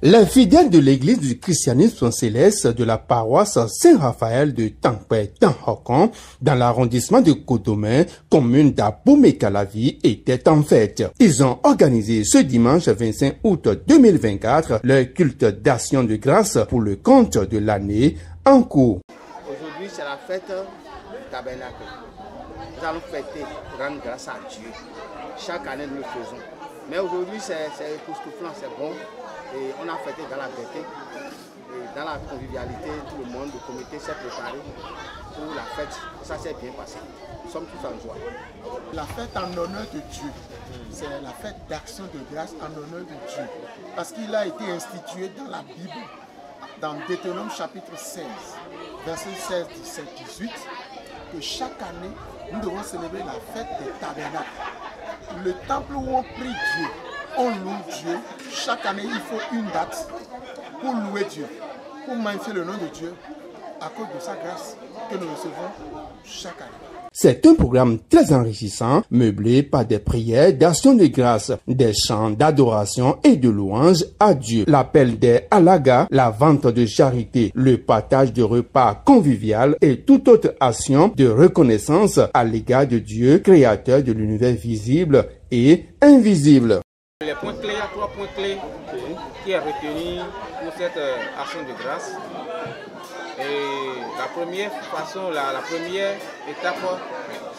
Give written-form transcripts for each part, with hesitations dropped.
Les fidèles de l'église du christianisme céleste de la paroisse Saint-Raphaël de Tampé-Tanhokon, dans l'arrondissement de Kodomé, commune d'Abomey-Calavi, étaient en fête. Ils ont organisé ce dimanche 25 août 2024 leur culte d'action de grâce pour le compte de l'année en cours. Aujourd'hui, c'est la fête du tabernacle. Nous allons fêter, rendre grâce à Dieu. Chaque année, nous le faisons. Mais aujourd'hui, c'est époustouflant, c'est bon. Et on a fêté dans la gaieté, et dans la convivialité, tout le monde, le comité s'est préparé pour la fête. Ça s'est bien passé. Nous sommes tous en joie. La fête en honneur de Dieu, c'est la fête d'action de grâce en honneur de Dieu. Parce qu'il a été institué dans la Bible, dans Deutéronome chapitre 16, versets 16, 17, 18, que chaque année, nous devons célébrer la fête des tabernacles. Le temple où on prie Dieu, on loue Dieu. Chaque année, il faut une date pour louer Dieu, pour magnifier le nom de Dieu, à cause de sa grâce que nous recevons chaque année. C'est un programme très enrichissant, meublé par des prières d'action de grâce, des chants d'adoration et de louange à Dieu, l'appel des halagas, la vente de charité, le partage de repas convivial et toute autre action de reconnaissance à l'égard de Dieu, créateur de l'univers visible et invisible. Les points clés, il y a 3 points clés qui est retenu pour cette action de grâce. Et la première façon, la première étape,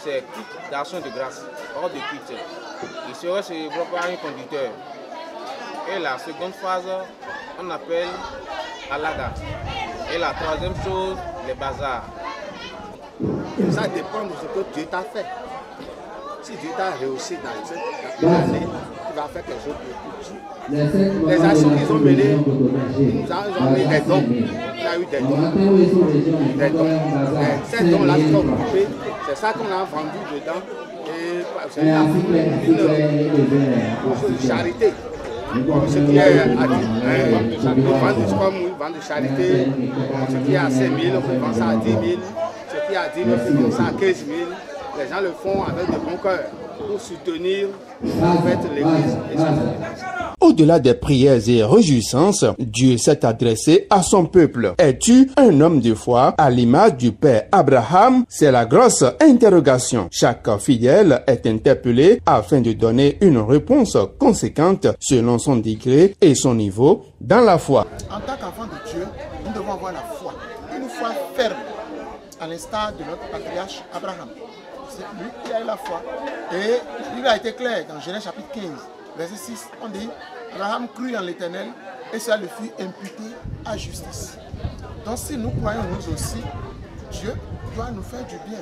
c'est culte d'action de grâce, hors de culte. Il serait célébré par un conducteur. Et la seconde phase, on appelle halaga. Et la troisième chose, les bazars. Ça dépend de ce que Dieu t'a fait. Si Dieu t'a réussi dans l'année, il va faire quelque chose de tout. Les actions qu'ils ont menées, ils ont mis des dons. Il y a eu des dons. Des dons. Ces dons-là sont occupés. C'est ça qu'on a vendu dedans. Et c'est une charité. Ce qui est à nous vend de charité. Ce qui est à 5 000, on vend ça à 10 000. Ce qui est à 10 000, on vend ça à 15 000. Les gens le font avec de bon cœur pour soutenir en fait l'église. Au-delà des prières et réjouissances, Dieu s'est adressé à son peuple. Es-tu un homme de foi à l'image du père Abraham? C'est la grosse interrogation. Chaque fidèle est interpellé afin de donner une réponse conséquente selon son degré et son niveau dans la foi. En tant qu'enfant de Dieu, nous devons avoir la foi. Une foi ferme, à l'instar de notre patriarche Abraham. C'est lui qui a eu la foi. Et il a été clair dans Genèse chapitre 15, verset 6, on dit Abraham crut en l'Éternel et cela lui fut imputé à justice. Donc si nous croyons nous aussi, Dieu doit nous faire du bien.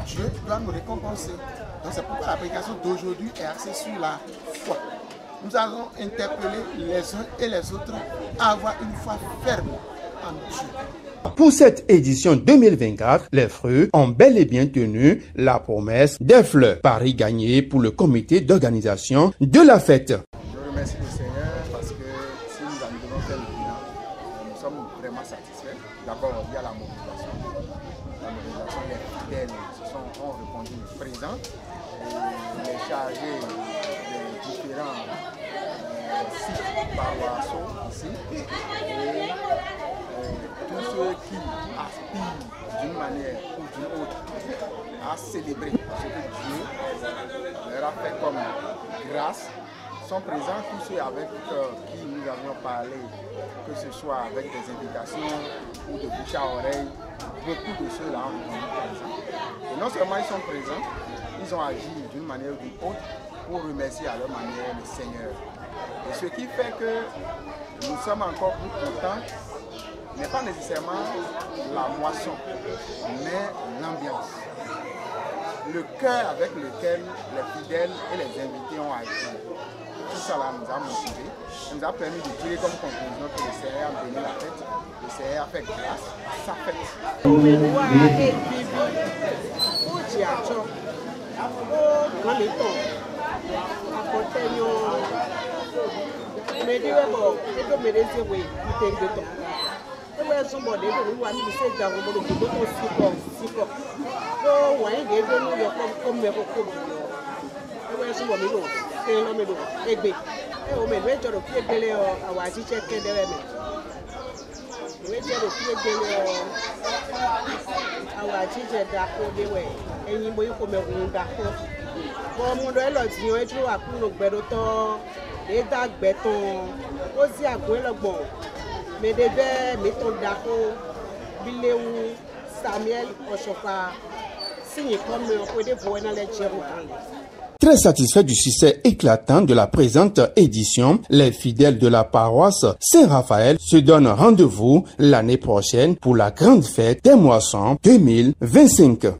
Dieu doit nous récompenser. Donc c'est pourquoi la prédication d'aujourd'hui est axée sur la foi. Nous allons interpeller les uns et les autres à avoir une foi ferme en Dieu. Pour cette édition 2024, les Freux ont bel et bien tenu la promesse des fleurs. Paris gagné pour le comité d'organisation de la fête. Je remercie le Seigneur parce que si nous devons faire le bilan, nous sommes vraiment satisfaits. D'abord, il y a la mobilisation. La mobilisation, les fidèles ont répondu présents. Les chargés des différents sites paroissiaux ici. Tous ceux qui aspirent d'une manière ou d'une autre à célébrer ce que Dieu leur a fait comme grâce sont présents. Tous ceux avec qui nous avions parlé, que ce soit avec des invitations ou de bouche à oreille, beaucoup de ceux-là ont répondu présents. Et non seulement ils sont présents, ils ont agi d'une manière ou d'une autre pour remercier à leur manière le Seigneur. Et ce qui fait que nous sommes encore plus contents n'est pas nécessairement la moisson, mais l'ambiance. Le cœur avec lequel les fidèles et les invités ont agi. Tout ça là nous a motivés, nous a permis de tirer comme conclusion que le Seigneur a béni la fête, le Seigneur a fait grâce à sa fête. kele lo me do egbe e o me we joro fi egbele o awa jije kedere me we joro fi egbele o awa jije da ko dewe eyin bo iko me gun da ko bo mo do e lo ti yan eju wa kuro gbedo to e da gbe ton o si agun elogbon me de be mi ton da ko bilewu Samuel Oshofa signe comme on peut voir dans les Jérusalem. Très satisfait du succès éclatant de la présente édition, les fidèles de la paroisse Saint-Raphaël se donnent rendez-vous l'année prochaine pour la grande fête des moissons 2025.